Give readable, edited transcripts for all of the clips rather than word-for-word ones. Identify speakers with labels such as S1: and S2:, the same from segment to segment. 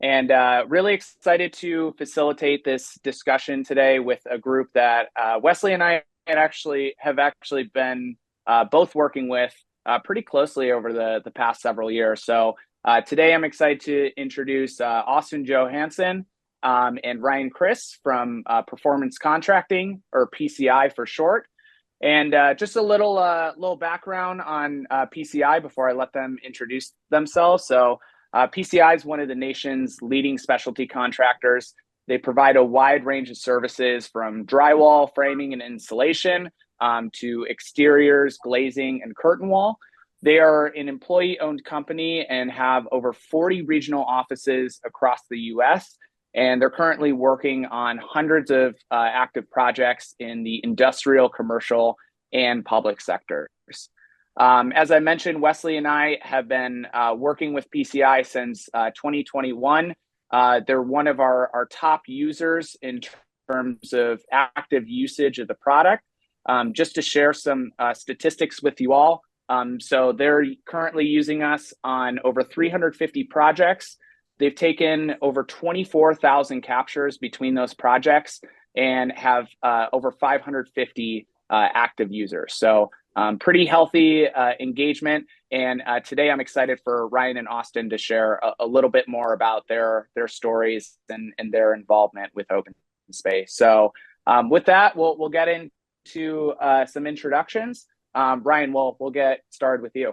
S1: and really excited to facilitate this discussion today with a group that Wesley and I have actually been both working with pretty closely over the past several years. So today I'm excited to introduce Austin Johannsen and Ryan Crist from Performance Contracting, or PCI for short. And just a little background on PCI before I let them introduce themselves. So PCI is one of the nation's leading specialty contractors. They provide a wide range of services from drywall, framing, and insulation to exteriors, glazing, and curtain wall. They are an employee-owned company and have over 40 regional offices across the U.S., and they're currently working on hundreds of active projects in the industrial, commercial, and public sectors. As I mentioned, Wesley and I have been working with PCI since 2021. They're one of our top users in terms of active usage of the product. Just to share some statistics with you all. So they're currently using us on over 350 projects. They've taken over 24,000 captures between those projects and have over 550 active users. So pretty healthy engagement. And today I'm excited for Ryan and Austin to share a little bit more about their stories and their involvement with OpenSpace. So with that, we'll get into some introductions. Ryan, we'll get started with you.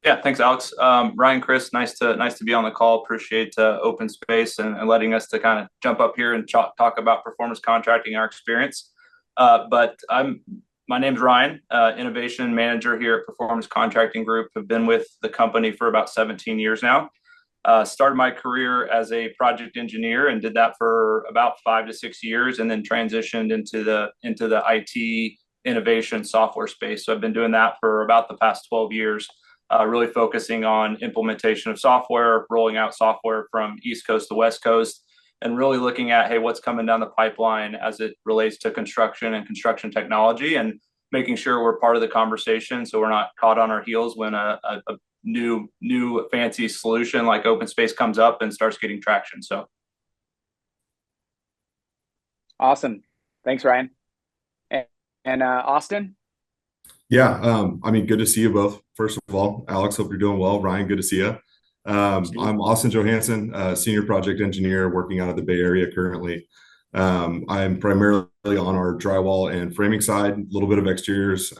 S2: Yeah, thanks, Alex. Ryan, Crist, nice to be on the call. Appreciate OpenSpace and letting us to kind of jump up here and talk about performance contracting, our experience. But my name's Ryan, Innovation Manager here at Performance Contracting Group. Have been with the company for about 17 years now. Started my career as a project engineer and did that for about 5 to 6 years, and then transitioned into the IT innovation software space. So I've been doing that for about the past 12 years. Really focusing on implementation of software, rolling out software from East Coast to West Coast, and really looking at, hey, what's coming down the pipeline as it relates to construction and construction technology, and making sure we're part of the conversation so we're not caught on our heels when a new fancy solution like OpenSpace comes up and starts getting traction. So
S1: awesome. Thanks, Ryan. And Austin?
S3: Yeah, good to see you both. First of all, Alex, hope you're doing well. Ryan, good to see you. I'm Austin Johannsen, Senior Project Engineer working out of the Bay Area currently. I'm primarily on our drywall and framing side, a little bit of exteriors.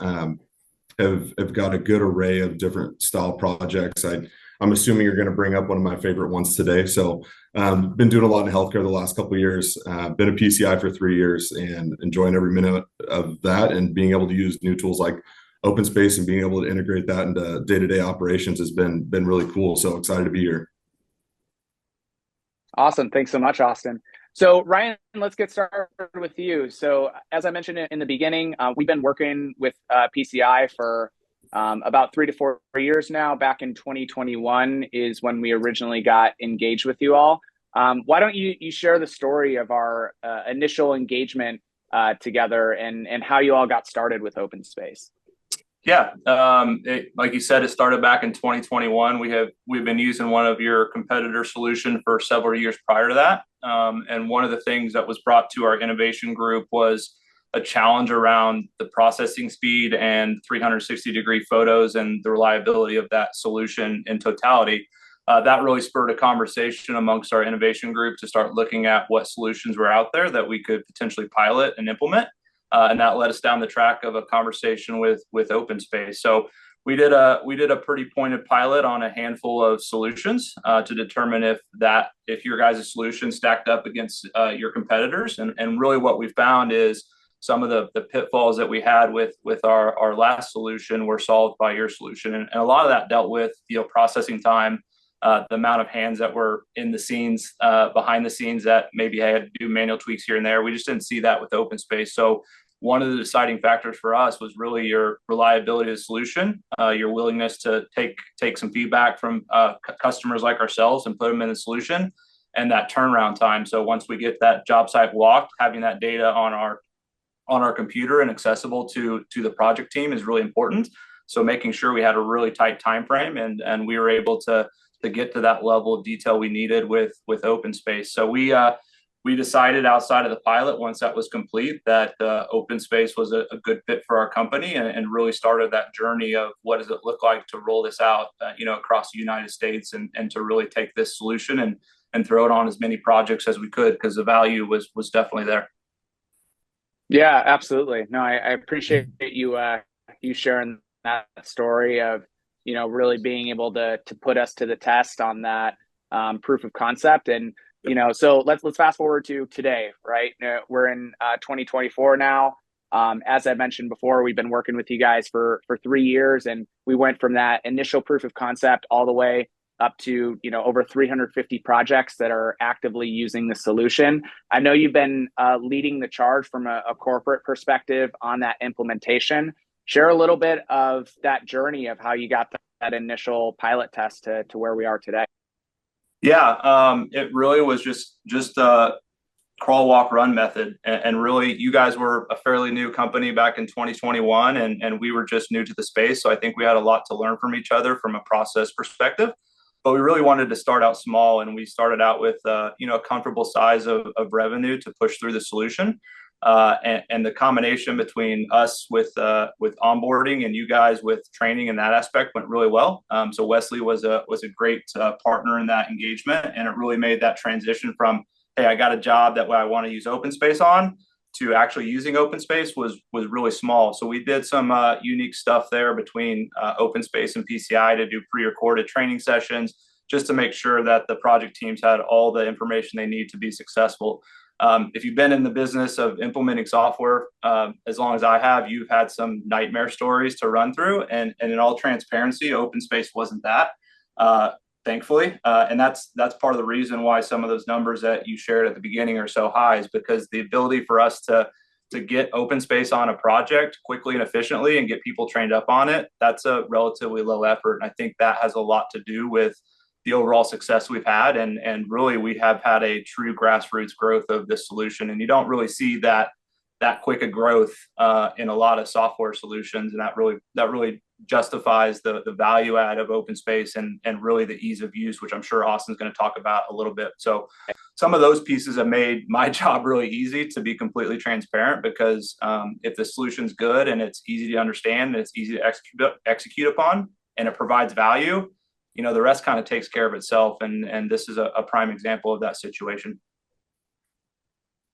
S3: Have got a good array of different style projects. I'm assuming you're going to bring up one of my favorite ones today. So been doing a lot in healthcare the last couple of years. Been a PCI for 3 years and enjoying every minute of that, and being able to use new tools like OpenSpace and being able to integrate that into day-to-day operations has been really cool. So excited to be here.
S1: Awesome. Thanks so much, Austin. So Ryan, let's get started with you. So as I mentioned in the beginning, we've been working with PCI for about 3 to 4 years now. Back in 2021 is when we originally got engaged with you all. Why don't you share the story of our initial engagement together and how you all got started with OpenSpace?
S2: Yeah, like you said, it started back in 2021. We've been using one of your competitor solution for several years prior to that. And one of the things that was brought to our innovation group was a challenge around the processing speed and 360-degree photos and the reliability of that solution in totality. That really spurred a conversation amongst our innovation group to start looking at what solutions were out there that we could potentially pilot and implement. And that led us down the track of a conversation with OpenSpace. So we did a pretty pointed pilot on a handful of solutions to determine if your guys' solution stacked up against your competitors. And really what we found is some of the pitfalls that we had with our last solution were solved by your solution. And a lot of that dealt with processing time, the amount of hands that were in the scenes, behind the scenes that maybe I had to do manual tweaks here and there. We just didn't see that with OpenSpace. So one of the deciding factors for us was really your reliability of the solution, your willingness to take some feedback from customers like ourselves and put them in the solution, and that turnaround time. So once we get that job site walked, having that data on our computer and accessible to the project team is really important. So making sure we had a really tight time frame, and we were able to get to that level of detail we needed with OpenSpace. So we decided outside of the pilot, once that was complete, that OpenSpace was a good fit for our company, and really started that journey of what does it look like to roll this out, across the United States, and to really take this solution and throw it on as many projects as we could, because the value was definitely there.
S1: Yeah, absolutely. No, I appreciate you sharing that story of, really being able to put us to the test on that proof of concept. And so let's fast forward to today, right? We're in 2024 now. As I mentioned before, we've been working with you guys for 3 years, and we went from that initial proof of concept all the way up to over 350 projects that are actively using the solution. I know you've been leading the charge from a corporate perspective on that implementation. Share a little bit of that journey of how you got that initial pilot test to where we are today.
S2: Yeah, it really was just a crawl, walk, run method. And really, you guys were a fairly new company back in 2021, and we were just new to the space. So I think we had a lot to learn from each other from a process perspective. But we really wanted to start out small, and we started out with a comfortable size of revenue to push through the solution. And the combination between us with onboarding and you guys with training in that aspect went really well. So Wesley was a great partner in that engagement, and it really made that transition from, hey, I got a job that I want to use OpenSpace on, to actually using OpenSpace was really small. So we did some unique stuff there between OpenSpace and PCI to do pre-recorded training sessions, just to make sure that the project teams had all the information they need to be successful. If you've been in the business of implementing software as long as I have, you've had some nightmare stories to run through. And in all transparency, OpenSpace wasn't that, thankfully. And that's part of the reason why some of those numbers that you shared at the beginning are so high, is because the ability for us to get OpenSpace on a project quickly and efficiently and get people trained up on it, that's a relatively low effort. And I think that has a lot to do with the overall success we've had. And really, we have had a true grassroots growth of this solution. And you don't really see that quick a growth in a lot of software solutions. And that really justifies the value add of OpenSpace and really the ease of use, which I'm sure Austin's going to talk about a little bit. So some of those pieces have made my job really easy, to be completely transparent, because if the solution's good and it's easy to understand and it's easy to execute upon and it provides value, the rest kind of takes care of itself. And this is a prime example of that situation.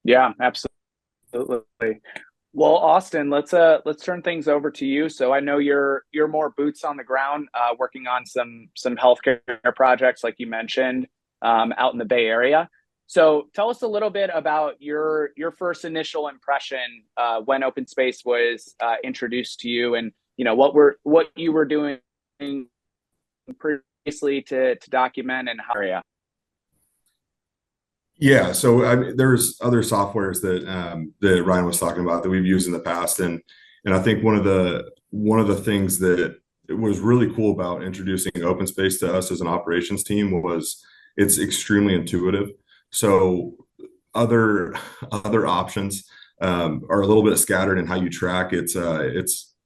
S1: Yeah, absolutely. Well, Austin, let's turn things over to you. So I know you're more boots on the ground, working on some healthcare projects, like you mentioned, out in the Bay Area. So tell us a little bit about your first initial impression when OpenSpace was introduced to you, and what you were doing previously to document and how.
S3: Yeah, so there's other softwares that Ryan was talking about that we've used in the past, and I think one of the things that was really cool about introducing OpenSpace to us as an operations team was it's extremely intuitive. So other options are a little bit scattered in how you track. It's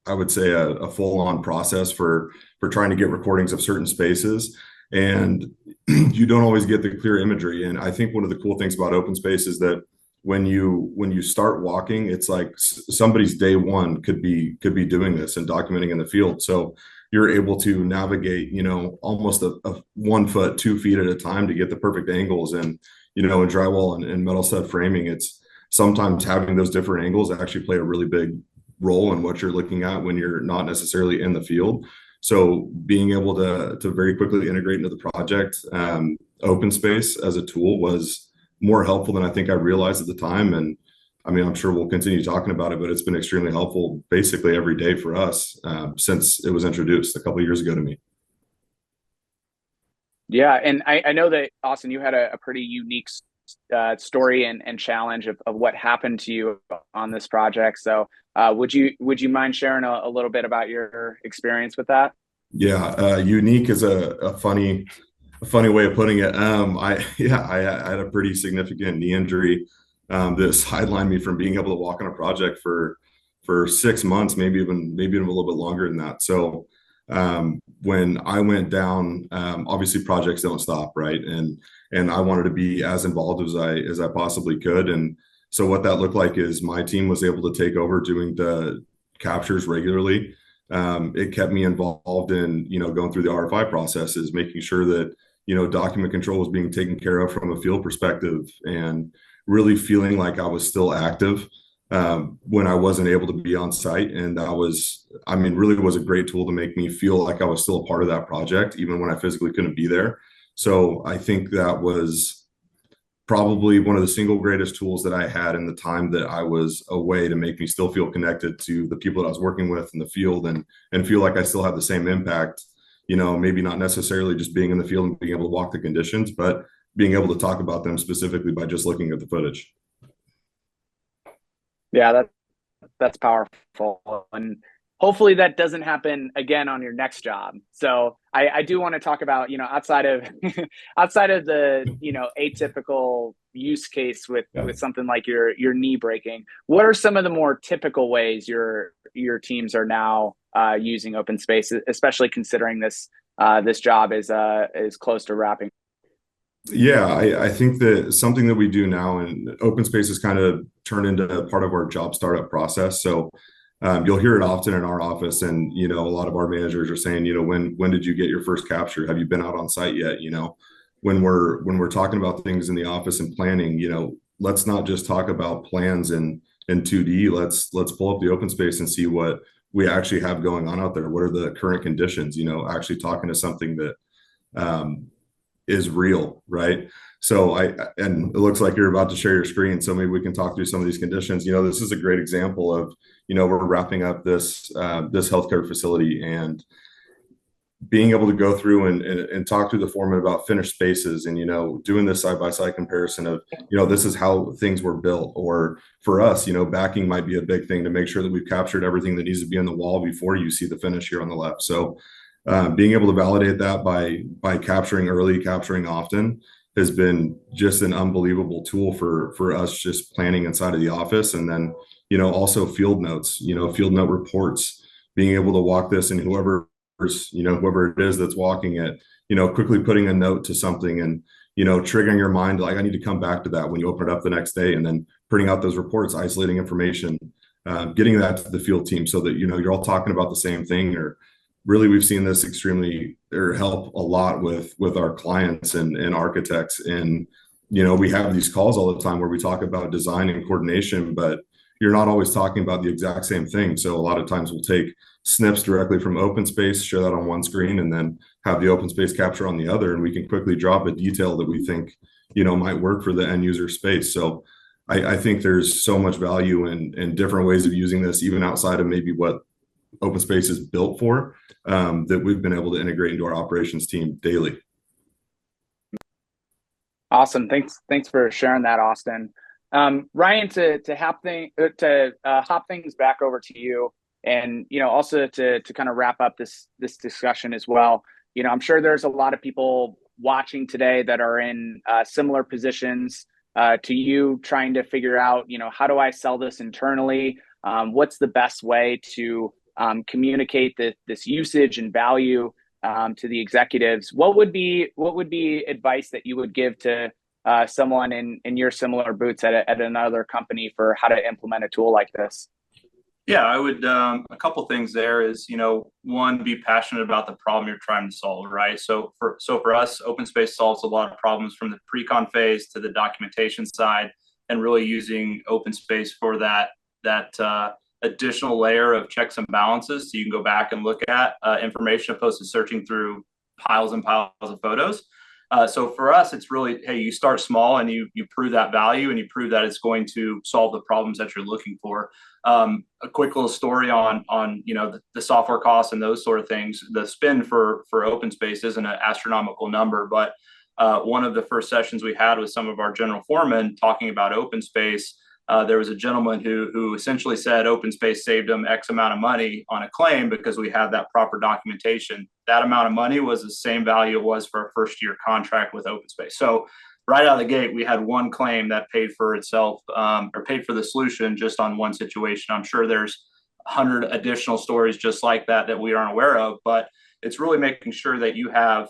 S3: I would say a full-on process for trying to get recordings of certain spaces, and you don't always get the clear imagery. And I think one of the cool things about OpenSpace is that when you start walking, it's like somebody's day one could be doing this and documenting in the field. So you're able to navigate, almost a 1 foot, 2 feet at a time to get the perfect angles. And, in drywall and metal stud framing, it's sometimes having those different angles actually play a really big role in what you're looking at when you're not necessarily in the field. So being able to very quickly integrate into the project, OpenSpace as a tool was more helpful than I think I realized at the time. And I mean, I'm sure we'll continue talking about it, but it's been extremely helpful basically every day for us since it was introduced a couple of years ago to me.
S1: Yeah, and I know that, Austin, you had a pretty unique story and challenge of what happened to you on this project. So would you mind sharing a little bit about your experience with that?
S3: Yeah, unique is a funny way of putting it. I had a pretty significant knee injury that sidelined me from being able to walk on a project for 6 months, maybe even a little bit longer than that. So When I went down, obviously projects don't stop, right? And I wanted to be as involved as I possibly could. And so what that looked like is my team was able to take over doing the captures regularly. It kept me involved in, going through the RFI processes, making sure that, document control was being taken care of from a field perspective, and really feeling like I was still active when I wasn't able to be on site. And that was, really was a great tool to make me feel like I was still a part of that project, even when I physically couldn't be there. So I think that was probably one of the single greatest tools that I had in the time that I was away, to make me still feel connected to the people that I was working with in the field, and feel like I still have the same impact, maybe not necessarily just being in the field and being able to walk the conditions, but being able to talk about them specifically by just looking at the footage.
S1: Yeah, that's powerful. And hopefully that doesn't happen again on your next job. So I do want to talk about, outside of outside of the, atypical use case with something like your knee breaking, what are some of the more typical ways your teams are now using OpenSpace, especially considering this job is close to wrapping?
S3: Yeah, I think that something that we do now, and OpenSpace has kind of turned into part of our job startup process. So you'll hear it often in our office, and a lot of our managers are saying, when did you get your first capture? Have you been out on site yet? When we're talking about things in the office and planning, let's not just talk about plans in 2D. Let's pull up the OpenSpace and see what we actually have going on out there. What are the current conditions? Actually talking to something that is real, right? So and it looks like you're about to share your screen, so maybe we can talk through some of these conditions. This is a great example of, we're wrapping up this healthcare facility, and being able to go through and talk to the foreman about finished spaces, and doing this side-by-side comparison of, this is how things were built. Or for us, backing might be a big thing, to make sure that we've captured everything that needs to be on the wall before you see the finish here on the left. So being able to validate that by capturing early, capturing often, has been just an unbelievable tool for us, just planning inside of the office. And then, also field notes, field note reports, being able to walk this, and whoever it is that's walking it, quickly putting a note to something, and, triggering your mind, like, I need to come back to that when you open it up the next day, and then printing out those reports, isolating information, getting that to the field team, so that, you're all talking about the same thing. Or really, we've seen this help a lot with our clients and architects. And, we have these calls all the time where we talk about design and coordination, but you're not always talking about the exact same thing. So a lot of times we'll take snips directly from OpenSpace, show that on one screen, and then have the OpenSpace capture on the other, and we can quickly drop a detail that we think, might work for the end user space. So I think there's so much value in different ways of using this, even outside of maybe what OpenSpace is built for, that we've been able to integrate into our operations team daily.
S1: Awesome. Thanks for sharing that, Austin. Ryan, to hop things back over to you, and also to kind of wrap up this discussion as well. I'm sure there's a lot of people watching today that are in similar positions to you, trying to figure out, how do I sell this internally? What's the best way to communicate this usage and value to the executives? What would be advice that you would give to someone in your similar boots at another company for how to implement a tool like this?
S2: Yeah, I would, a couple things there is, one, be passionate about the problem you're trying to solve, right? So for us, OpenSpace solves a lot of problems from the pre-con phase to the documentation side, and really using OpenSpace for that additional layer of checks and balances, so you can go back and look at information opposed to searching through piles and piles of photos. So for us, it's really, hey, you start small, and you prove that value, and you prove that it's going to solve the problems that you're looking for. A quick little story on the software costs and those sort of things. The spend for OpenSpace isn't an astronomical number, but one of the first sessions we had with some of our general foremen talking about OpenSpace, there was a gentleman who essentially said OpenSpace saved him X amount of money on a claim because we had that proper documentation. That amount of money was the same value it was for a first-year contract with OpenSpace. So right out of the gate, we had one claim that paid for itself, or paid for the solution just on one situation. I'm sure there's 100 additional stories just like that we aren't aware of, but it's really making sure that you have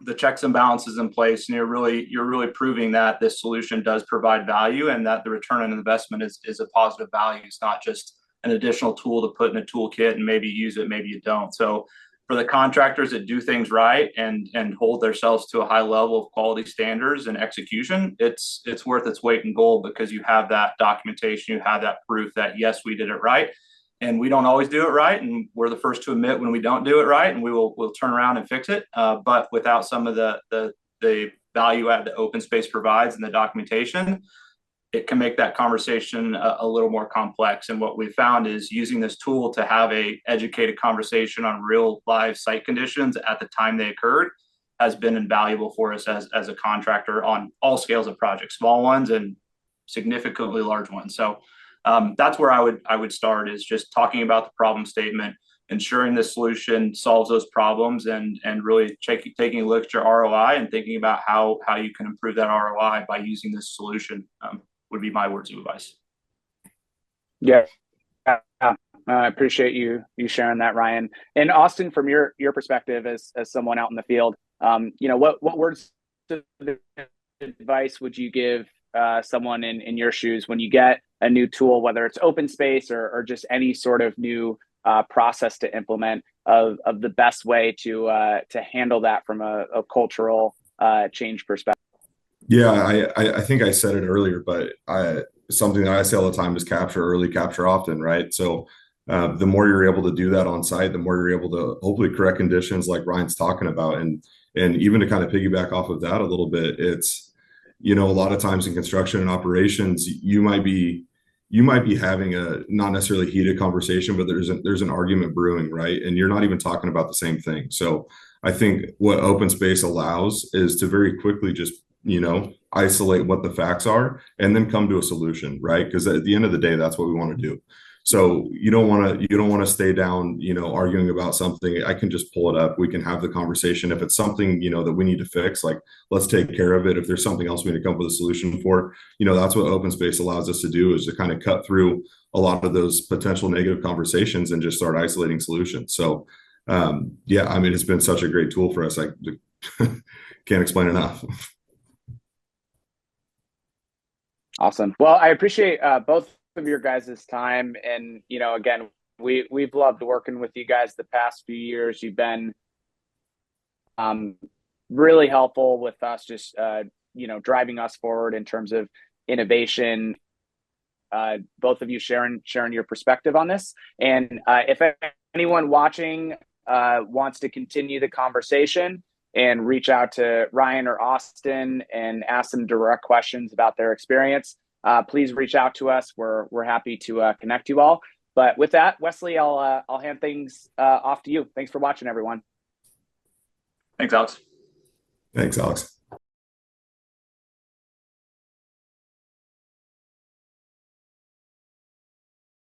S2: the checks and balances in place, and you're really proving that this solution does provide value and that the return on investment is a positive value. It's not just an additional tool to put in a toolkit and maybe use it, maybe you don't. So for the contractors that do things right and hold themselves to a high level of quality standards and execution, it's worth its weight in gold, because you have that documentation, you have that proof that yes, we did it right. And we don't always do it right, and we're the first to admit when we don't do it right, and we'll turn around and fix it. But without some of the value add that OpenSpace provides and the documentation, it can make that conversation a little more complex. And what we found is using this tool to have a educated conversation on real live site conditions at the time they occurred has been invaluable for us as a contractor on all scales of projects, small ones and significantly large ones. So that's where I would start, is just talking about the problem statement, ensuring the solution solves those problems, and really taking a look at your ROI and thinking about how you can improve that ROI by using this solution. Would be my words of advice.
S1: Yeah, I appreciate you sharing that, Ryan. And Austin, from your perspective as someone out in the field, what words of advice would you give someone in your shoes when you get a new tool, whether it's OpenSpace or just any sort of new process to implement, of the best way to handle that from a cultural change perspective?
S3: Yeah, I think I said it earlier, but something that I say all the time is capture early, capture often, right? So the more you're able to do that on site, the more you're able to hopefully correct conditions like Ryan's talking about. And even to kind of piggyback off of that a little bit, it's, a lot of times in construction and operations, you might be having a not necessarily heated conversation, but there's an argument brewing, right? And you're not even talking about the same thing. So I think what OpenSpace allows is to very quickly just isolate what the facts are and then come to a solution, right? Because at the end of the day, that's what we want to do. So you don't want to stay down, arguing about something. I can just pull it up. We can have the conversation. If it's something, that we need to fix, like, let's take care of it. If there's something else we need to come up with a solution for, that's what OpenSpace allows us to do, is to kind of cut through a lot of those potential negative conversations and just start isolating solutions. So it's been such a great tool for us. I can't explain enough.
S1: Awesome. Well, I appreciate both of your guys' time. And, again, we've loved working with you guys the past few years. You've been really helpful with us, just, driving us forward in terms of innovation. Both of you sharing your perspective on this. And if anyone watching wants to continue the conversation and reach out to Ryan or Austin and ask them direct questions about their experience, please reach out to us. We're happy to connect you all. But with that, Wesley, I'll hand things off to you. Thanks for watching, everyone.
S2: Thanks, Alex.
S3: Thanks, Alex.